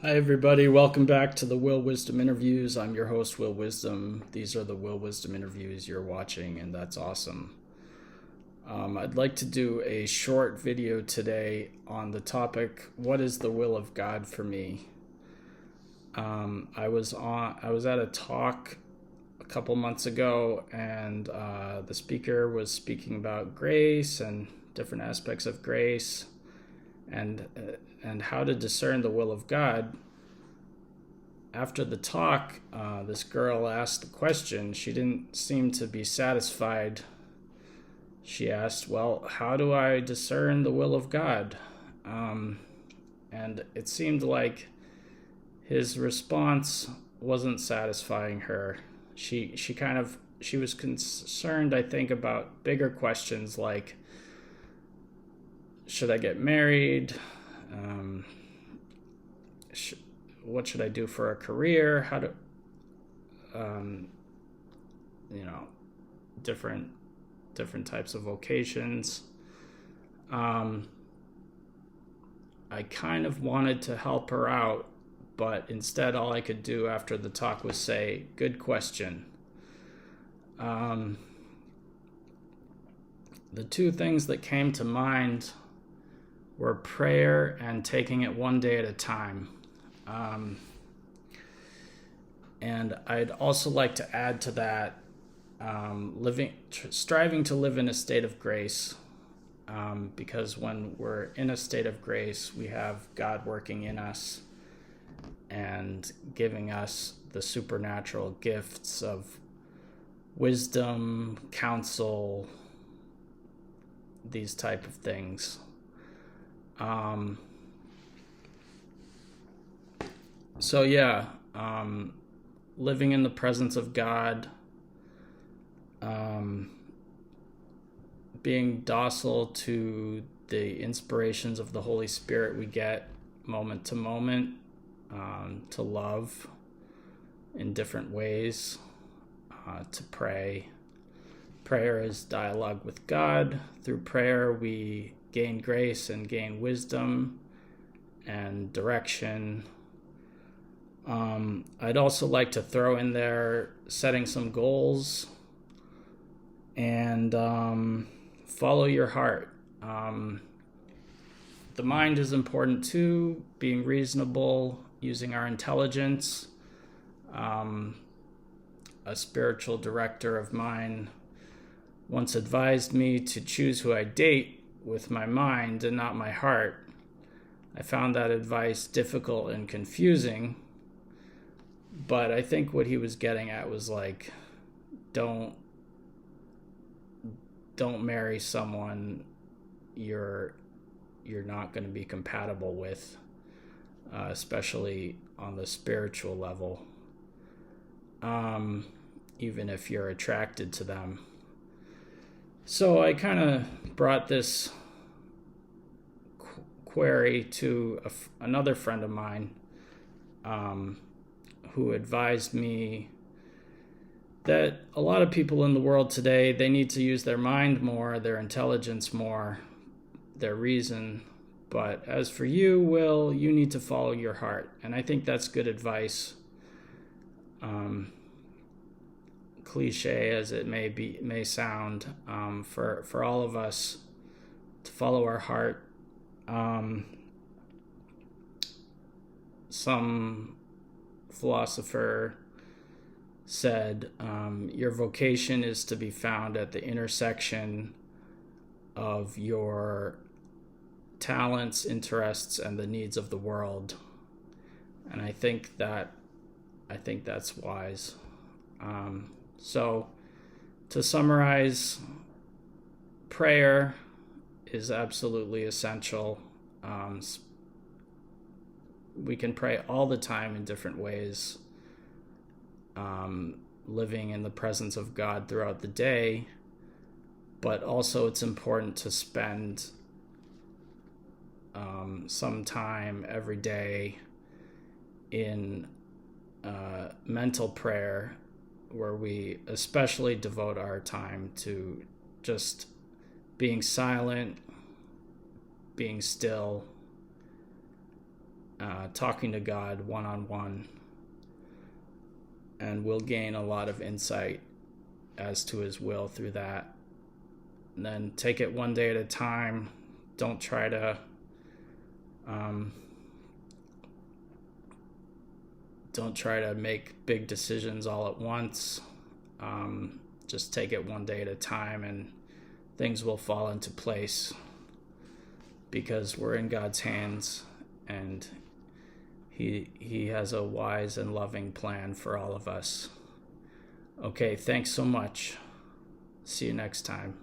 Hi, everybody. Welcome back to the Will Wisdom Interviews. I'm your host, Will Wisdom. These are the Will Wisdom interviews you're watching, and that's awesome. I'd like to do a short video today on the topic, what is the will of God for me? I was at a talk a couple months ago, and the speaker was speaking about grace and different aspects of grace, and how to discern the will of God. After the talk, this girl asked the question. She didn't seem to be satisfied. She asked, well, how do I discern the will of God? And it seemed like his response wasn't satisfying her. She was concerned, I think, about bigger questions like, should I get married? What should I do for a career? How to, different types of vocations. I kind of wanted to help her out, but instead all I could do after the talk was say, good question. The two things that came to mind were prayer and taking it one day at a time. And I'd also like to add to that, striving to live in a state of grace, because when we're in a state of grace, we have God working in us and giving us the supernatural gifts of wisdom, counsel, these type of things. Living in the presence of God, being docile to the inspirations of the Holy Spirit we get moment to moment, to love in different ways, to pray. Prayer is dialogue with God. Through prayer, we gain grace and gain wisdom and direction. I'd also like to throw in there setting some goals and follow your heart. The mind is important too, being reasonable, using our intelligence. A spiritual director of mine once advised me to choose who I date with my mind and not my heart. I found that advice difficult and confusing, but I think what he was getting at was like, don't marry someone you're not going to be compatible with, especially on the spiritual level, even if you're attracted to them. So I kind of brought this query to another friend of mine, who advised me that a lot of people in the world today, they need to use their mind more, their intelligence more, their reason. But as for you, Will, you need to follow your heart. And I think that's good advice. Cliche as it may sound, for all of us to follow our heart. Some philosopher said, your vocation is to be found at the intersection of your talents, interests, and the needs of the world. And I think that's wise. So to summarize, prayer is absolutely essential. We can pray all the time in different ways, living in the presence of God throughout the day, but also it's important to spend some time every day in mental prayer, where we especially devote our time to just being silent, being still, talking to God one-on-one, and we'll gain a lot of insight as to his will through that. And then take it one day at a time. Don't try to make big decisions all at once. Just take it one day at a time, and things will fall into place, because we're in God's hands, and he has a wise and loving plan for all of us. Okay, thanks so much. See you next time.